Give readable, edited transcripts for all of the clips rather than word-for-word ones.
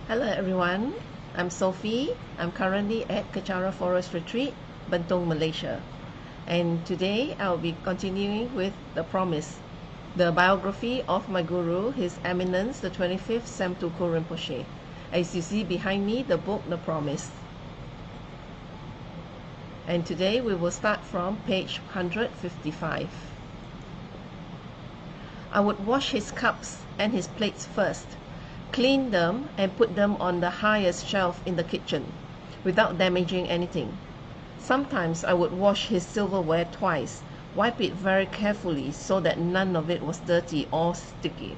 Hello everyone, I'm Sophie. I'm currently at Kechara Forest Retreat, Bentong, Malaysia. And today I'll be continuing with The Promise, the biography of my guru, His Eminence, the 25th Sem Tuku Rinpoche. As you see behind me, the book, The Promise. And today we will start from page 155. I would wash his cups and his plates first, clean them and put them on the highest shelf in the kitchen without damaging anything. Sometimes I would wash his silverware twice, wipe it very carefully so that none of it was dirty or sticky.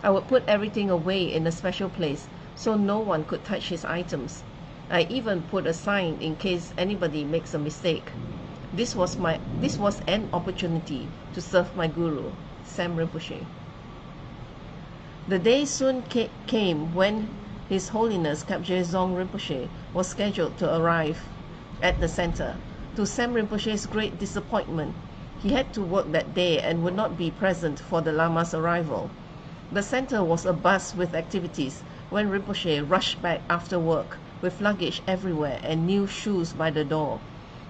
I would put everything away in a special place so no one could touch his items. I even put a sign in case anybody makes a mistake. This was an opportunity to serve my guru, Sem Rinpoche. The day soon came when His Holiness Kapje Zong Rinpoche was scheduled to arrive at the center. To Sem Rinpoche's great disappointment, he had to work that day and would not be present for the Lama's arrival. The center was abuzz with activities when Rinpoche rushed back after work with luggage everywhere and new shoes by the door.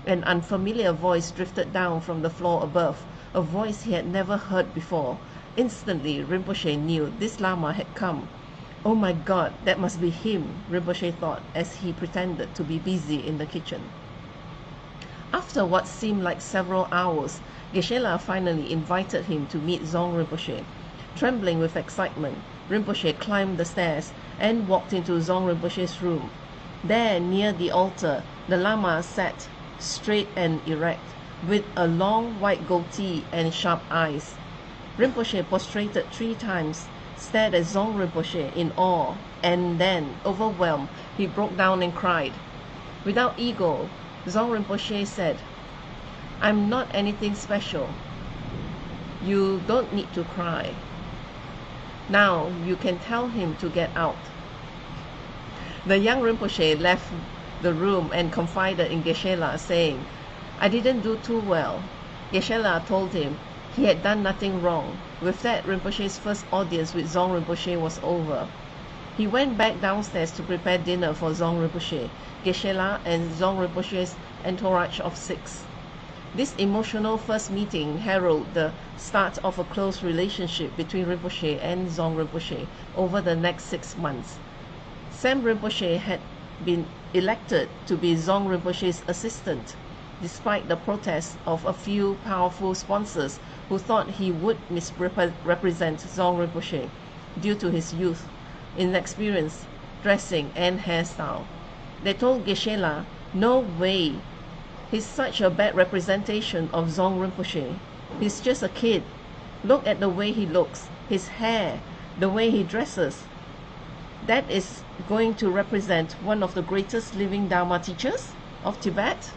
An unfamiliar voice drifted down from the floor above, a voice he had never heard before. Instantly, Rinpoche knew this Lama had come. Oh my God, that must be him, Rinpoche thought as he pretended to be busy in the kitchen. After what seemed like several hours, Geshe-la finally invited him to meet Zong Rinpoche. Trembling with excitement, Rinpoche climbed the stairs and walked into Zong Rinpoche's room. There, near the altar, the Lama sat straight and erect, with a long white goatee and sharp eyes. Rinpoche prostrated 3 times, stared at Zong Rinpoche in awe, and then, overwhelmed, he broke down and cried. Without ego, Zong Rinpoche said, "I'm not anything special. You don't need to cry. Now you can tell him to get out." The young Rinpoche left the room and confided in Geshe-la, saying, "I didn't do too well." Geshe-la told him he had done nothing wrong. With that, Rinpoche's first audience with Zong Rinpoche was over. He went back downstairs to prepare dinner for Zong Rinpoche, Geshe-la, and Zong Rinpoche's entourage of 6. This emotional first meeting heralded the start of a close relationship between Rinpoche and Zong Rinpoche over the next 6 months. Sem Rinpoche had been elected to be Zong Rinpoche's assistant, despite the protests of a few powerful sponsors who thought he would misrepresent Zong Rinpoche due to his youth, inexperience, dressing, and hairstyle. They told Geshe-la, "No way, he's such a bad representation of Zong Rinpoche. He's just a kid. Look at the way he looks, his hair, the way he dresses. That is going to represent one of the greatest living Dharma teachers of Tibet?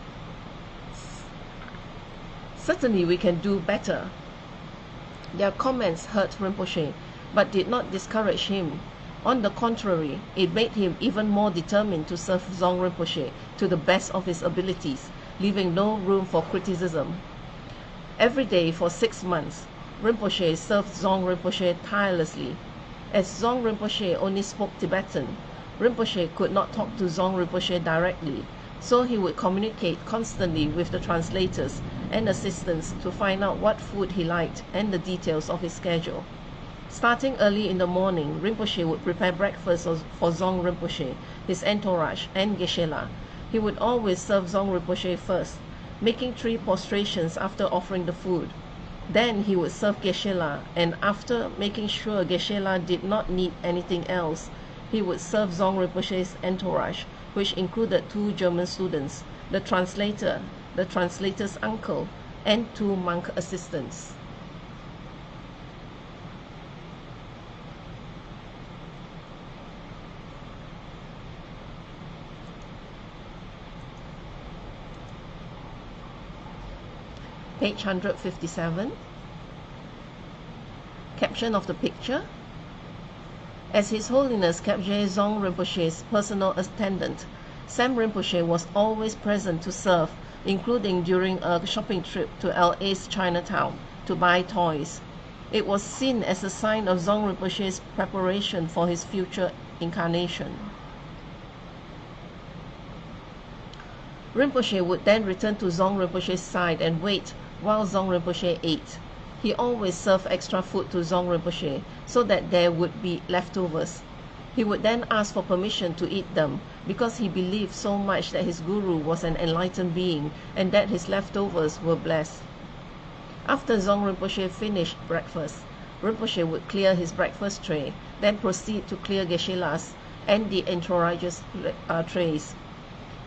Certainly we can do better." Their comments hurt Rinpoche, but did not discourage him. On the contrary, it made him even more determined to serve Zong Rinpoche to the best of his abilities, leaving no room for criticism. Every day for 6 months, Rinpoche served Zong Rinpoche tirelessly. As Zong Rinpoche only spoke Tibetan, Rinpoche could not talk to Zong Rinpoche directly, so he would communicate constantly with the translators and assistants to find out what food he liked and the details of his schedule. Starting early in the morning, Rinpoche would prepare breakfast for Zong Rinpoche, his entourage, and Geshe-la. He would always serve Zong Rinpoche first, making 3 prostrations after offering the food. Then he would serve Geshe-la, and after making sure Geshe-la did not need anything else, he would serve Zong Rinpoche's entourage, which included 2 German students, the translator, the translator's uncle, and 2 monk assistants. Page 157. Caption of the picture. As His Holiness Kapje Zong Rinpoche's personal attendant, Sem Rinpoche was always present to serve, including during a shopping trip to LA's Chinatown to buy toys. It was seen as a sign of Zong Rinpoche's preparation for his future incarnation. Rinpoche would then return to Zong Rinpoche's side and wait while Zong Rinpoche ate. He always served extra food to Zong Rinpoche so that there would be leftovers. He would then ask for permission to eat them because he believed so much that his guru was an enlightened being and that his leftovers were blessed. After Zong Rinpoche finished breakfast, Rinpoche would clear his breakfast tray, then proceed to clear Geshe-las and the entourage's trays.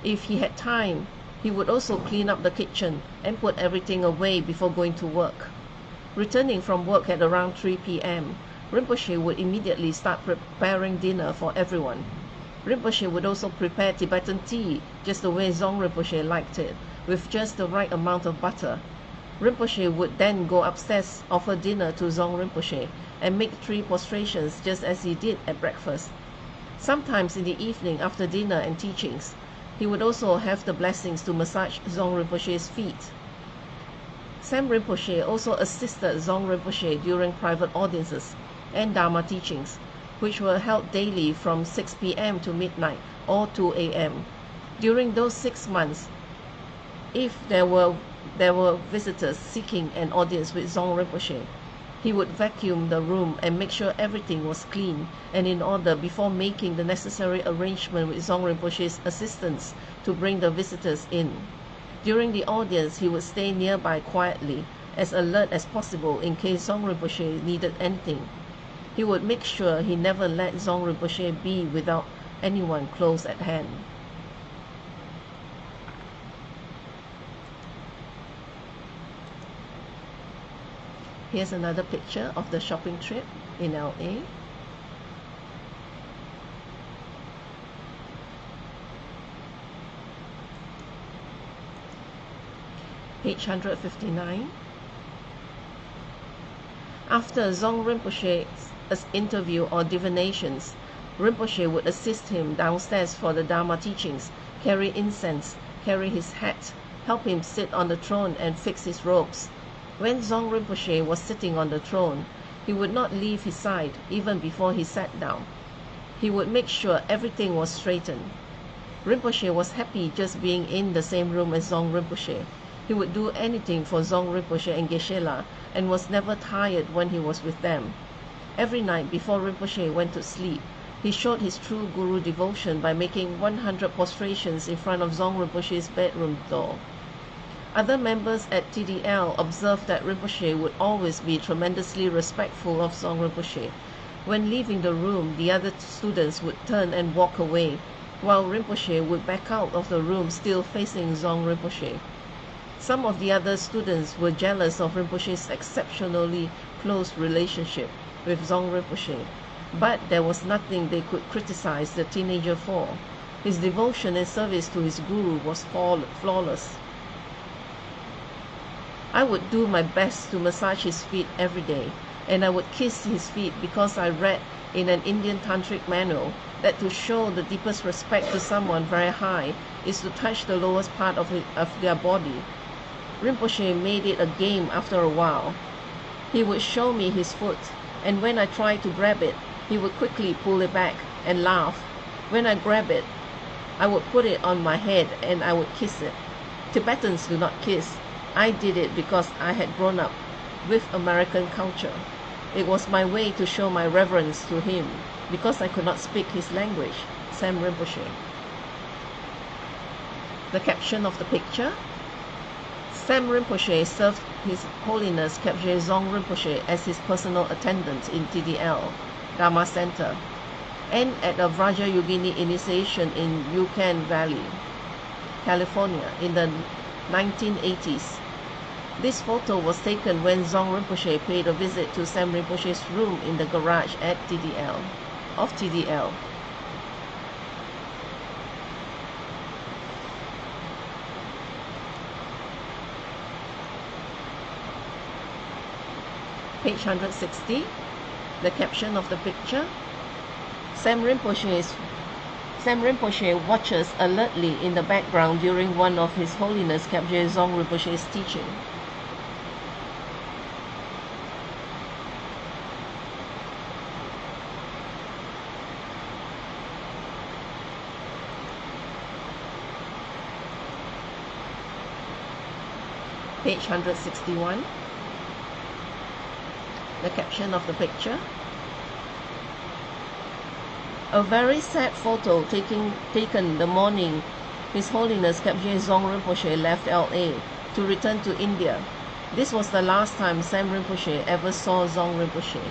If he had time, he would also clean up the kitchen and put everything away before going to work. Returning from work at around 3 p.m., Rinpoche would immediately start preparing dinner for everyone. Rinpoche would also prepare Tibetan tea just the way Zong Rinpoche liked it, with just the right amount of butter. Rinpoche would then go upstairs, offer dinner to Zong Rinpoche, and make 3 prostrations just as he did at breakfast. Sometimes in the evening after dinner and teachings, he would also have the blessings to massage Zong Rinpoche's feet. Sam Rinpoche also assisted Zong Rinpoche during private audiences and Dharma teachings, which were held daily from 6 p.m. to midnight or 2 a.m. During those 6 months, if there were visitors seeking an audience with Zong Rinpoche, he would vacuum the room and make sure everything was clean and in order before making the necessary arrangement with Zong Rinpoche's assistants to bring the visitors in. During the audience, he would stay nearby quietly, as alert as possible in case Zong Rinpoche needed anything. He would make sure he never let Zong Rinpoche be without anyone close at hand. Here's another picture of the shopping trip in LA. Page 159. After Zong Rinpoche's interview or divinations, Rinpoche would assist him downstairs for the Dharma teachings, carry incense, carry his hat, help him sit on the throne and fix his robes. When Zong Rinpoche was sitting on the throne, he would not leave his side even before he sat down. He would make sure everything was straightened. Rinpoche was happy just being in the same room as Zong Rinpoche. He would do anything for Zong Rinpoche and Geshe-la and was never tired when he was with them. Every night before Rinpoche went to sleep, he showed his true guru devotion by making 100 prostrations in front of Zong Rinpoche's bedroom door. Other members at TDL observed that Rinpoche would always be tremendously respectful of Zong Rinpoche. When leaving the room, the other students would turn and walk away, while Rinpoche would back out of the room still facing Zong Rinpoche. Some of the other students were jealous of Rinpoche's exceptionally close relationship with Zong Rinpoche, but there was nothing they could criticize the teenager for. His devotion and service to his guru was flawless. I would do my best to massage his feet every day, and I would kiss his feet because I read in an Indian tantric manual that to show the deepest respect to someone very high is to touch the lowest part of their body. Rinpoche made it a game after a while. He would show me his foot, and when I tried to grab it, he would quickly pull it back and laugh. When I grab it, I would put it on my head and I would kiss it. Tibetans do not kiss. I did it because I had grown up with American culture. It was my way to show my reverence to him because I could not speak his language. Sam Rinpoche. The caption of the picture: Sam Rinpoche served His Holiness Kyabje Zong Rinpoche as his personal attendant in TDL, Dharma Center, and at a Vrajayogini initiation in Yukon Valley, California in the 1980s. This photo was taken when Zong Rinpoche paid a visit to Sam Rinpoche's room in the garage at TDL. Page 160, the caption of the picture: Sam Rinpoche watches alertly in the background during one of His Holiness Kyabje Zong Rinpoche's teaching. Page 161. The caption of the picture. A very sad photo taken the morning His Holiness Khebje Dzong Rinpoche left LA to return to India. This was the last time Sam Rinpoche ever saw Dzong Rinpoche.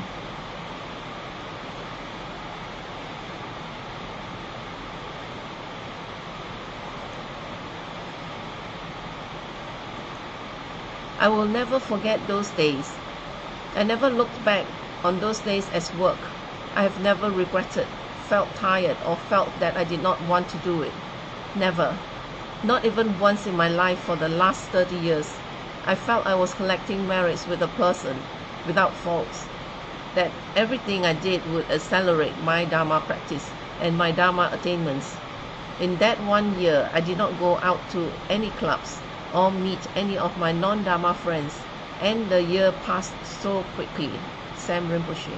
I will never forget those days. I never looked back on those days as work. I have never regretted, felt tired, or felt that I did not want to do it. Never. Not even once in my life for the last 30 years. I felt I was collecting merits with a person, without faults. That everything I did would accelerate my Dharma practice and my Dharma attainments. In that 1 year, I did not go out to any clubs or meet any of my non-Dharma friends, and the year passed so quickly. Sam Rinpoche.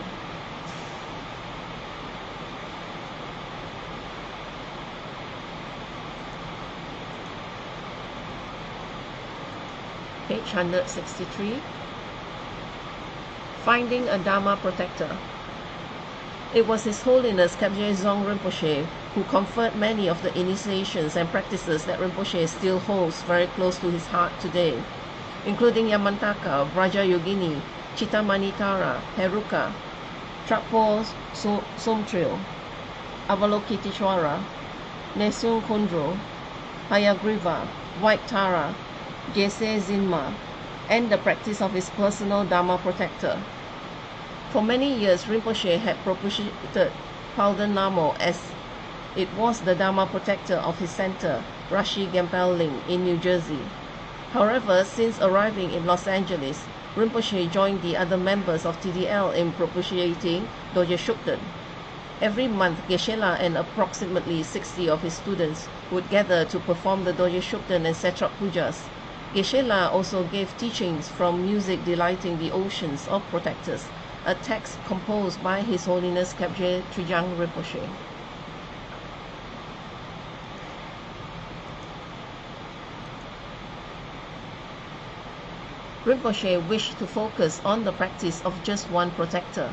Page 163. Finding a Dharma protector. It was His Holiness Khebje Dzong Rinpoche who conferred many of the initiations and practices that Rinpoche still holds very close to his heart today, including Yamantaka, Vrajayogini, Chittamanitara, Heruka, Trapo Somtril, Avalokiteshvara, Nesung Kondro, Hayagriva, White Tara, Geshe Zinma, and the practice of his personal Dharma protector. For many years, Rinpoche had propitiated Palden Namo as it was the Dharma protector of his center, Rashi Gempel Ling in New Jersey. However, since arriving in Los Angeles, Rinpoche joined the other members of TDL in propitiating Dorje Shugden. Every month, Geshe-la and approximately 60 of his students would gather to perform the Dorje Shugden and Setrap Pujas. Geshe-la also gave teachings from Music Delighting the Oceans of Protectors, a text composed by His Holiness Khebje Trijang Rinpoche. Rinpoche wished to focus on the practice of just one protector,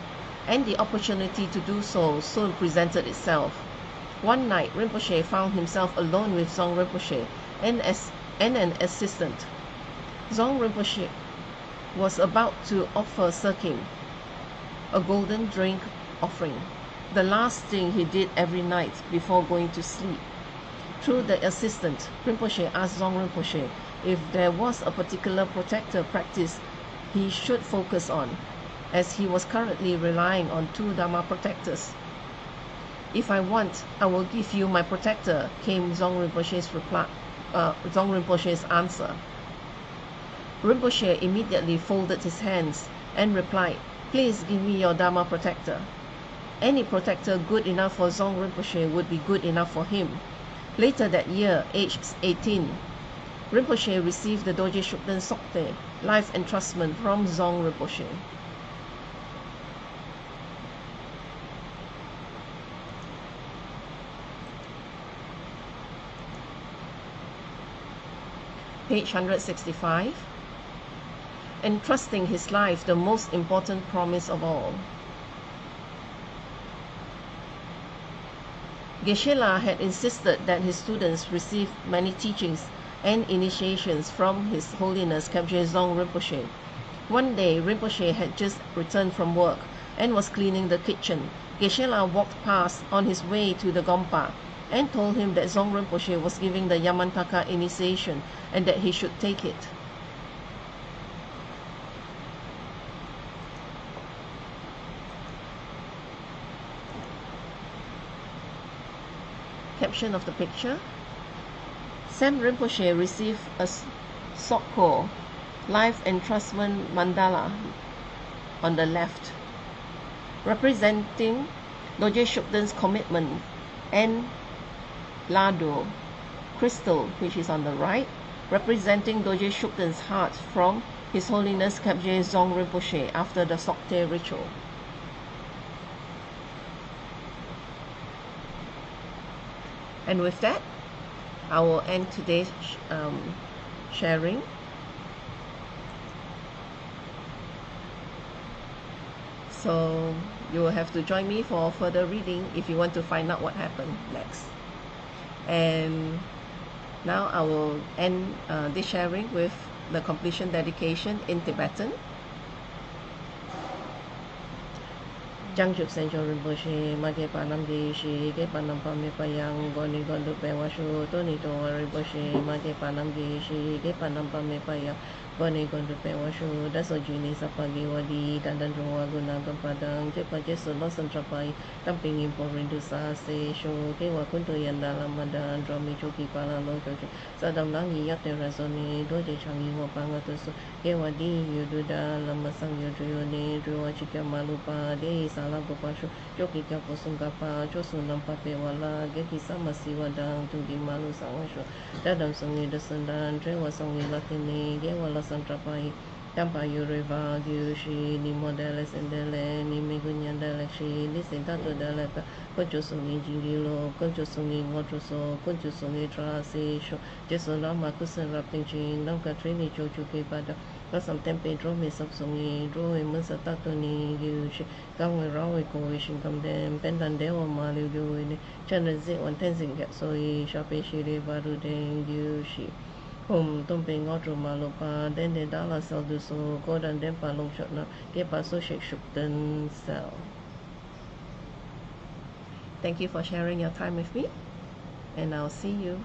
and the opportunity to do so soon presented itself. One night, Rinpoche found himself alone with Dzong Rinpoche and an assistant. Dzong Rinpoche was about to offer Sirking, a golden drink offering, the last thing he did every night before going to sleep. Through the assistant, Rinpoche asked Dzong Rinpoche if there was a particular protector practice he should focus on, as he was currently relying on 2 Dharma protectors. If I want, I will give you my protector, came Dzong Rinpoche's answer. Rinpoche immediately folded his hands and replied, "Please give me your Dharma protector." Any protector good enough for Dzong Rinpoche would be good enough for him. Later that year, aged 18, Rinpoche received the Dorje Shugden Sokte, life entrustment from Dzong Rinpoche. Page 165. Entrusting his life, the most important promise of all. Geshe-la had insisted that his students receive many teachings and initiations from His Holiness Khebje Dzong Rinpoche. One day, Rinpoche had just returned from work and was cleaning the kitchen. Geshe-la walked past on his way to the Gompa and told him that Dzong Rinpoche was giving the Yamantaka initiation and that he should take it. Caption of the picture. Sam Rinpoche received a Sokko, life entrustment mandala on the left, representing Dorje Shugden's commitment, and Lado, crystal, which is on the right, representing Dorje Shugden's heart from His Holiness Khebje Dzong Rinpoche after the Sokte ritual. And with that, I will end today's sharing. So you will have to join me for further reading if you want to find out what happened next. And now I will end this sharing with the completion dedication in Tibetan. Jangjub Senjo Rinpoche, Mage Panam Gishi, Ge Panam Pame Payang, Goni Gondu Pewashu, Toni Towa Rinpoche, Mage Panam Gishi, Ge Panam Pame Payang, Goni Gondu Pewashu, Daso Jini Sapagi Wadi, Dandan Runga Guna Gampadang, Jepa Jesu Losan Trapai, Tamping Impo Rindu Sase, Sho, Ge Wakunto Yanda Lamadan, Dromi Choki Pala Lo Jojo, Sadam Langi Yate Razoni, Doje Changi Wapangatusu, Ge Wadi Yududa, Lamasang Yudrione, Drua Chika Malupa, De Sala Gopashu, Joki Kapo Sungapa, Josunam Pape Wala, Geki Samasi Wadang, Tugi Malu Sangasho, Dadam Sungi Desendan, Trewa Songi Latini, Gewala Santrapai, Tampa Yureva, Gyushi, Ni Modeles Endele, Ni Megunyan Delexi, Ni Sintato Deleta, Concho Sungi Jingilo, Concho Sungi Watroso, Concho Sungi Trasi, Jesonama Kusan Rapting Ching, Namka Trini Chochuke Pada, Kasam Tempe Drome Sapsongi, Droe Munsatato Gyushi, Gangwe Rawe Coalition Kamdem, Pendan Dewa Mali Guini, Channel Z on Tenzing Gapsoi, Shape Shiri Barude Gyushi. Tumpe Ngotro Malopa, Dende Dala Salduso, Godan Dempa Longshotna, Gepa Soshik Shukden Cell. Thank you for sharing your time with me, and I'll see you